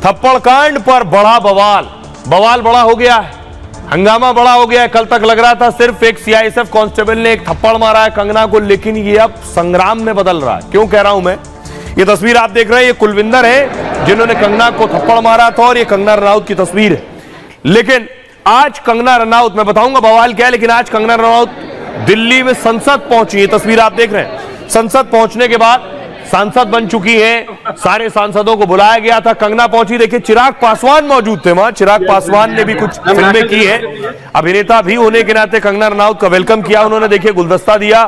थप्पड़ कांड पर बड़ा बवाल बड़ा हो गया है, हंगामा बड़ा हो गया है। कल तक लग रहा था सिर्फ एक सीआईएसएफ कांस्टेबल ने एक थप्पड़ मारा है कंगना को, लेकिन ये अब संग्राम में बदल रहा है। क्यों कह रहा हूं मैं? ये तस्वीर आप देख रहे हैं, ये कुलविंदर है जिन्होंने कंगना को थप्पड़ मारा था, और ये कंगना रनौत की तस्वीर है। लेकिन आज कंगना रनौत, मैं बताऊंगा बवाल क्या है, लेकिन आज कंगना रनौत दिल्ली में संसद पहुंची। ये तस्वीर आप देख रहे हैं, संसद पहुंचने के बाद सांसद बन चुकी है, सारे सांसदों को बुलाया गया था। कंगना पहुंची, देखिए चिराग पासवान मौजूद थे वहां। चिराग पासवान ने भी कुछ फिल्में की है, अभिनेता भी होने के नाते कंगना रनौत का वेलकम किया उन्होंने। देखिए गुलदस्ता दिया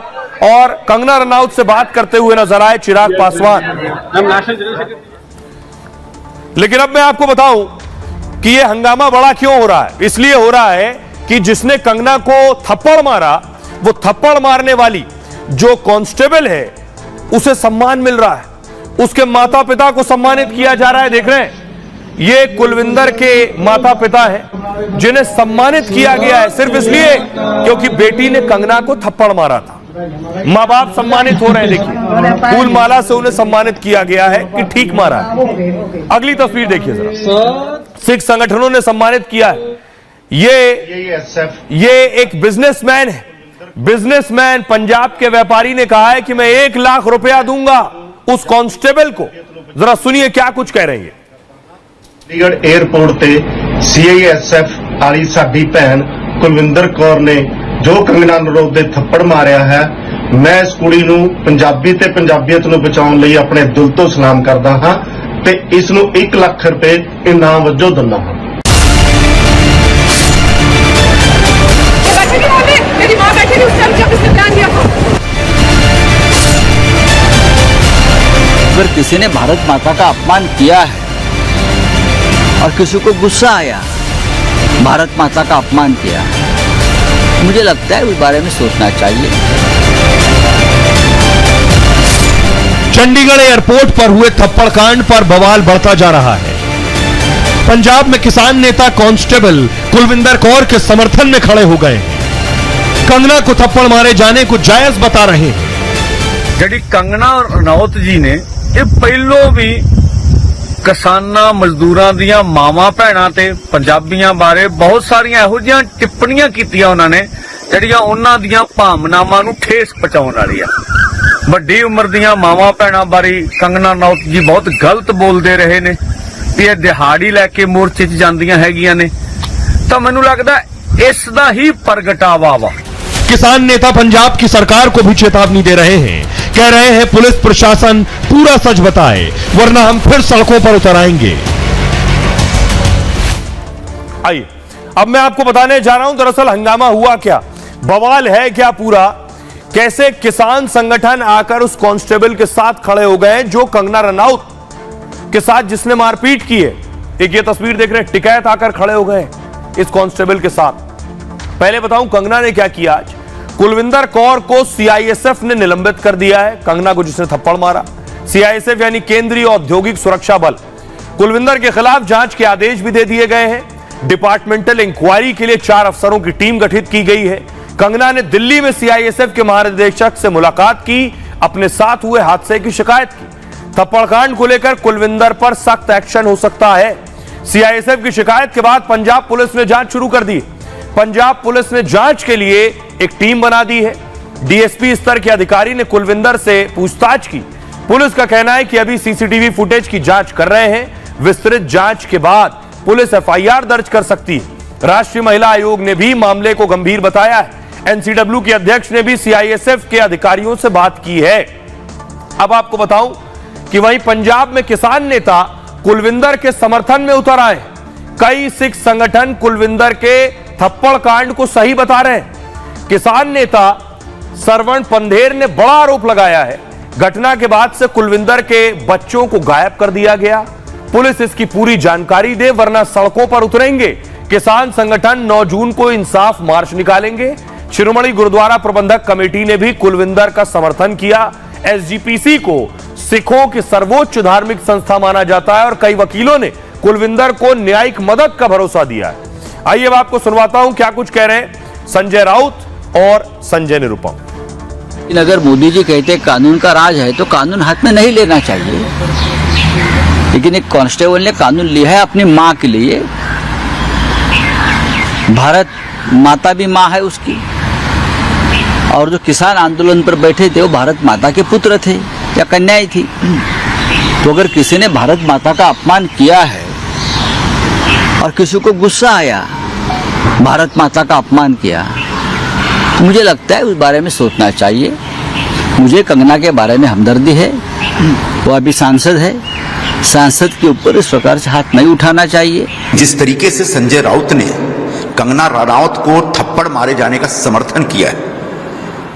और कंगना रनौत से बात करते हुए नजर आए चिराग पासवान। लेकिन अब मैं आपको बताऊं कि यह हंगामा बड़ा क्यों हो रहा है। इसलिए हो रहा है कि जिसने कंगना को थप्पड़ मारा, वो थप्पड़ मारने वाली जो कांस्टेबल है उसे सम्मान मिल रहा है, उसके माता पिता को सम्मानित किया जा रहा है। देख रहे हैं, ये कुलविंदर के माता पिता हैं जिन्हें सम्मानित किया गया है सिर्फ इसलिए क्योंकि बेटी ने कंगना को थप्पड़ मारा था। माँ बाप सम्मानित हो रहे हैं, देखिए फूल माला से उन्हें सम्मानित किया गया है कि ठीक मारा है। अगली तस्वीर देखिए जरा, सिख संगठनों ने सम्मानित किया है। ये एक बिजनेसमैन है, बिजनेसमैन पंजाब के व्यापारी ने कहा है कि मैं 1 लाख रुपया दूंगा उस कांस्टेबल को। जरा सुनिए क्या कुछ कह रहे हैं। चंडीगढ़ एयरपोर्ट ते सीआईएसएफ वाली साडी भैन कुलविंदर कौर ने जो कंगना रनौत दे थप्पड़ मारिया है, मैं इस कुड़ी नूं पंजाबी ते पंजाबीयत नूं बचाउण लई अपने दिल तो सलाम करदा हां ते इस नूं 1 लाख रुपए इनाम वजों दिंदा हां। अगर किसी ने भारत माता का अपमान किया है और किसी को गुस्सा आया, भारत माता का अपमान किया है, मुझे लगता है उस बारे में सोचना चाहिए। चंडीगढ़ एयरपोर्ट पर हुए थप्पड़ कांड पर बवाल बढ़ता जा रहा है। पंजाब में किसान नेता कांस्टेबल कुलविंदर कौर के समर्थन में खड़े हो गए, कंगना को थप्पड़ मारे जाने को जायज बता रहे हैं। ਜਿਹੜੀ ਕੰਗਨਾ ਰਣੌਤ ਜੀ ਨੇ ਇਹ ਪਹਿਲੋਂ ਵੀ ਕਿਸਾਨਾਂ ਮਜ਼ਦੂਰਾਂ ਦੀਆਂ ਮਾਵਾਂ ਭੈਣਾਂ ਤੇ ਪੰਜਾਬੀਆਂ ਬਾਰੇ ਬਹੁਤ ਸਾਰੀਆਂ ਇਹੋ ਜਿਹੀਆਂ ਟਿੱਪਣੀਆਂ ਕੀਤੀਆਂ ਉਹਨਾਂ ਨੇ ਜਿਹੜੀਆਂ ਉਹਨਾਂ ਦੀਆਂ ਭਾਵਨਾਵਾਂ ਨੂੰ ਠੇਸ ਪਹੁੰਚਾਉਣ ਵਾਲੀਆਂ। ਵੱਡੀ ਉਮਰ ਦੀਆਂ ਮਾਵਾਂ ਭੈਣਾਂ ਬਾਰੇ ਕੰਗਨਾ ਰਣੌਤ ਜੀ ਬਹੁਤ ਗਲਤ ਬੋਲਦੇ ਰਹੇ ਨੇ ਕਿ ਇਹ ਦਿਹਾੜੀ ਲੈ ਕੇ ਮੋਰਚੇ 'ਚ ਜਾਂਦੀਆਂ ਹੈਗੀਆਂ ਨੇ, ਤਾਂ ਮੈਨੂੰ ਲੱਗਦਾ ਇਸ ਦਾ ਹੀ ਪ੍ਰਗਟਾਵਾ ਵਾ। किसान नेता पंजाब की सरकार को भी चेतावनी दे रहे हैं, कह रहे हैं पुलिस प्रशासन पूरा सच बताए वरना हम फिर सड़कों पर उतर आएंगे। आइए अब मैं आपको बताने जा रहा हूं दरअसल हंगामा हुआ क्या, बवाल है क्या पूरा, कैसे किसान संगठन आकर उस कांस्टेबल के साथ खड़े हो गए जो कंगना रनौत के साथ जिसने मारपीट की है। एक ये तस्वीर देख रहे हैं, टिकैत आकर खड़े हो गए इस कांस्टेबल के साथ। पहले बताऊं कंगना ने क्या किया। आज कुलविंदर कौर को सीआईएसएफ ने निलंबित कर दिया है, कंगना को जिसने थप्पड़ मारा। सीआईएसएफ यानी केंद्रीय औद्योगिक सुरक्षा बल, कुलविंदर के खिलाफ जांच के आदेश भी दे दिए गए हैं। डिपार्टमेंटल इंक्वायरी के लिए 4 अफसरों की टीम गठित की गई है। कंगना ने दिल्ली में सीआईएसएफ के महानिदेशक से मुलाकात की, अपने साथ हुए हादसे की शिकायत की। थप्पड़कांड को लेकर कुलविंदर पर सख्त एक्शन हो सकता है। सीआईएसएफ की शिकायत के बाद पंजाब पुलिस ने जांच शुरू कर दी। पंजाब पुलिस ने जांच के लिए एक टीम बना दी है। डीएसपी स्तर के अधिकारी ने कुलविंदर से पूछताछ की। पुलिस का कहना है कि अभी सीसीटीवी फुटेज की जांच कर रहे हैं। विस्तृत जांच के बाद पुलिस एफआईआर दर्ज कर सकती है। राष्ट्रीय महिला आयोग ने भी मामले को गंभीर बताया है। एनसीडब्ल्यू के अध्यक्ष ने भी सीआईएसएफ के अधिकारियों से बात की है। अब आपको बताऊं कि वहीं पंजाब में किसान नेता कुलविंदर के समर्थन में उतर आए। कई सिख संगठन कुलविंदर के थप्पड़ कांड को सही बता रहे हैं। किसान नेता सरवण पंधेर ने बड़ा आरोप लगाया है, घटना के बाद से कुलविंदर के बच्चों को गायब कर दिया गया। पुलिस इसकी पूरी जानकारी दे वरना सड़कों पर उतरेंगे। किसान संगठन 9 जून को इंसाफ मार्च निकालेंगे। शिरोमणि गुरुद्वारा प्रबंधक कमेटी ने भी कुलविंदर का समर्थन किया। एसजीपीसी को सिखों की सर्वोच्च धार्मिक संस्था माना जाता है और कई वकीलों ने कुलविंदर को न्यायिक मदद का भरोसा दिया है। आइए अब आपको सुनवाता हूं क्या कुछ कह रहे हैं संजय राउत और संजय निरुपम। अगर मोदी जी कहते कानून का राज है तो कानून हाथ में नहीं लेना चाहिए। लेकिन एक कांस्टेबल ने कानून लिया है अपनी माँ के लिए। भारत माता भी माँ है उसकी, और जो किसान आंदोलन पर बैठे थे वो भारत माता के पुत्र थे या कन्याएं थी। तो अगर किसी ने भारत माता का अपमान किया है और किसी को गुस्सा आया, भारत माता का अपमान किया, तो मुझे लगता है उस बारे में सोचना चाहिए। मुझे कंगना के बारे में हमदर्दी है, वो अभी सांसद है, सांसद के ऊपर इस प्रकार से हाथ नहीं उठाना चाहिए। जिस तरीके से संजय राउत ने कंगना रनौत को थप्पड़ मारे जाने का समर्थन किया है,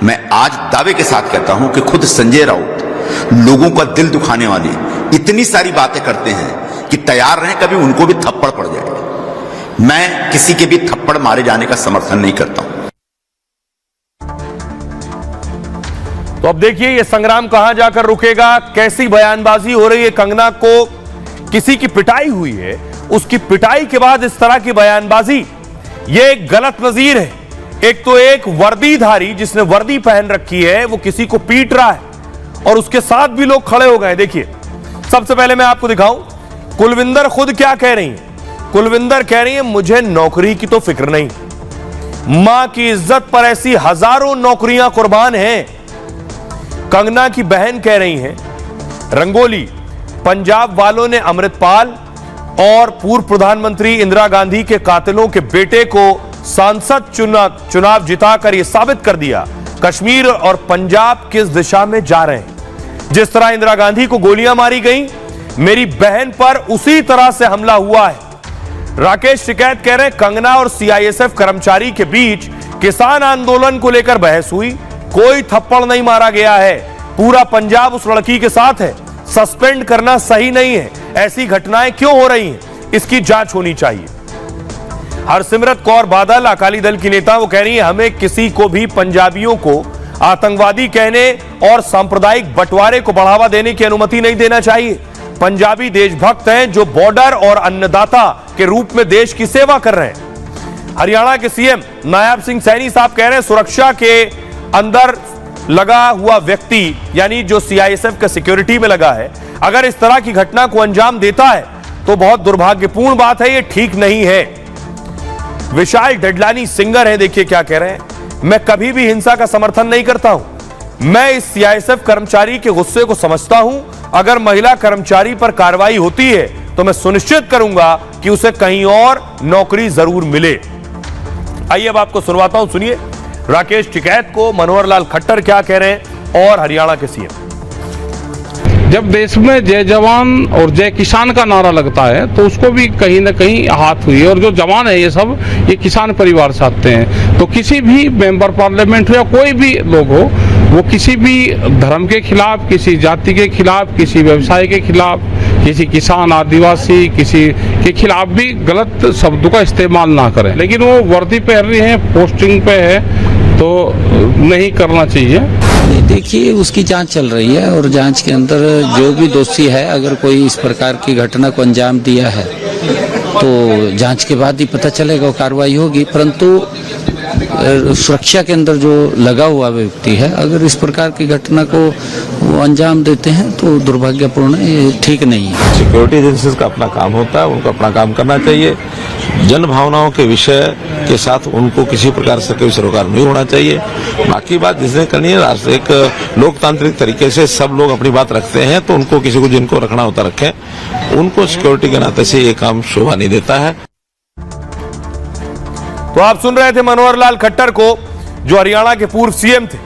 मैं आज दावे के साथ कहता हूं कि खुद संजय राउत लोगों का दिल दुखाने वाली इतनी सारी बातें करते हैं कि तैयार रहें कभी उनको भी थप्पड़ पड़ जाए। मैं किसी के भी थप्पड़ मारे जाने का समर्थन नहीं करता हूं। तो अब देखिए ये संग्राम कहां जाकर रुकेगा, कैसी बयानबाजी हो रही है। कंगना को किसी की पिटाई हुई है, उसकी पिटाई के बाद इस तरह की बयानबाजी, ये एक गलत नजीर है। एक तो एक वर्दीधारी जिसने वर्दी पहन रखी है वो किसी को पीट रहा है और उसके साथ भी लोग खड़े हो गए। देखिए सबसे पहले मैं आपको दिखाऊं कुलविंदर खुद क्या कह रही है। कुलविंदर कह रही है मुझे नौकरी की तो फिक्र नहीं, मां की इज्जत पर ऐसी हजारों नौकरियां कुर्बान हैं। कंगना की बहन कह रही हैं रंगोली, पंजाब वालों ने अमृतपाल और पूर्व प्रधानमंत्री इंदिरा गांधी के कातिलों के बेटे को सांसद चुनाव जिताकर यह साबित कर दिया कश्मीर और पंजाब किस दिशा में जा रहे हैं। जिस तरह इंदिरा गांधी को गोलियां मारी गई, मेरी बहन पर उसी तरह से हमला हुआ है। राकेश टिकैत कह रहे हैं कंगना और सीआईएसएफ कर्मचारी के बीच किसान आंदोलन को लेकर बहस हुई, कोई थप्पड़ नहीं मारा गया है, पूरा पंजाब उस लड़की के साथ है, सस्पेंड करना सही नहीं है, ऐसी घटनाएं क्यों हो रही हैं, इसकी जांच होनी चाहिए। हरसिमरत कौर बादल अकाली दल की नेता, वो कह रही है हमें किसी को भी पंजाबियों को आतंकवादी कहने और सांप्रदायिक बंटवारे को बढ़ावा देने की अनुमति नहीं देना चाहिए। पंजाबी देशभक्त हैं जो बॉर्डर और अन्नदाता के रूप में देश की सेवा कर रहे हैं। हरियाणा के सीएम नायब सिंह सैनी साहब कह रहे हैं सुरक्षा के अंदर लगा हुआ व्यक्ति यानी जो सीआईएसएफ का सिक्योरिटी में लगा है, अगर इस तरह की घटना को अंजाम देता है तो बहुत दुर्भाग्यपूर्ण बात है, ये ठीक नहीं है। विशाल डडलानी सिंगर है, देखिए क्या कह रहे हैं, मैं कभी भी हिंसा का समर्थन नहीं करता हूं, मैं इस सीआईएसएफ कर्मचारी के गुस्से को समझता हूं, अगर महिला कर्मचारी पर कार्रवाई होती है तो मैं सुनिश्चित करूंगा कि उसे कहीं और नौकरी जरूर मिले। आइए अब आपको सुनवाता हूं, सुनिए राकेश टिकैत को मनोहर लाल खट्टर क्या कह रहे हैं और हरियाणा के सीएम। जब देश में जय जवान और जय किसान का नारा लगता है तो उसको भी कहीं ना कहीं आहत हुई है, और जो जवान है ये सब ये किसान परिवार से आते हैं। तो किसी भी मेंबर पार्लियामेंट हो या कोई भी लोग हो, वो किसी भी धर्म के खिलाफ, किसी जाति के खिलाफ, किसी व्यवसाय के खिलाफ, किसी किसान आदिवासी किसी के खिलाफ भी गलत शब्दों का इस्तेमाल ना करें। लेकिन वो वर्दी पहन रही है, पोस्टिंग पे है, तो नहीं करना चाहिए। देखिए उसकी जांच चल रही है और जांच के अंदर जो भी दोषी है, अगर कोई इस प्रकार की घटना को अंजाम दिया है तो जांच के बाद ही पता चलेगा, कार्रवाई होगी। परंतु सुरक्षा के अंदर जो लगा हुआ व्यक्ति है, अगर इस प्रकार की घटना को वो अंजाम देते हैं तो दुर्भाग्यपूर्ण है, ये ठीक नहीं है। सिक्योरिटी एजेंसीज का अपना काम होता है, उनको अपना काम करना चाहिए। जन भावनाओं के विषय के साथ उनको किसी प्रकार से कोई सरोकार नहीं होना चाहिए। बाकी बात जिसने करनी है, एक लोकतांत्रिक तरीके से सब लोग अपनी बात रखते हैं, तो उनको किसी को जिनको रखना होता रखें, उनको सिक्योरिटी के नाते से ये काम शोभा नहीं देता है। तो आप सुन रहे थे मनोहर लाल खट्टर को, जो हरियाणा के पूर्व सीएम थे।